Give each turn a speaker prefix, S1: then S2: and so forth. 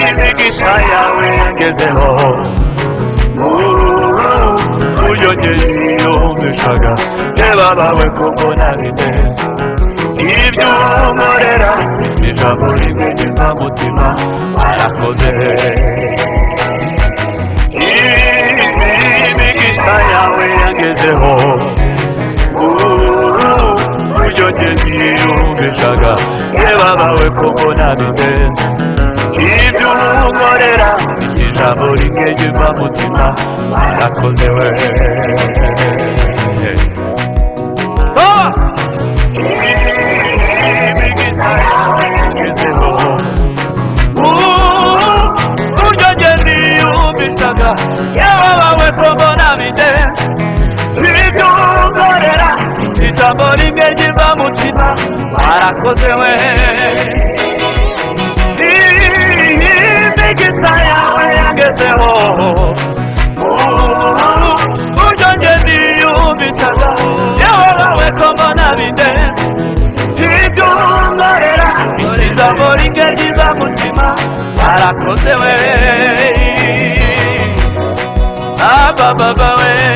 S1: imigisha yawe yangezeho unyongeye yumvishaga reba bawe kuko nabiteze ibyo unkorera mfite ijambo rimwe ry'imvamutima warakoze imigisha yawe yangezeho unyongeye yumvishaga reba bawe kuko nabiteze ibyo unkorera mfite ijambo rimwe ry'imvamutima warakoze we imigisha yawe yangezeho buryo nge niyumvishaga yewe bawe ko mbona bidenze ibyo unkorera mfite ijambo rimwe ry'imvamutima warakoze we imigisha yawe yangezeho buryo nge niyumvishaga yewe bawe ko mbona bidenze ibyo unkorera mfite ijambo rimwe ry'imvamutima warakoze we baba we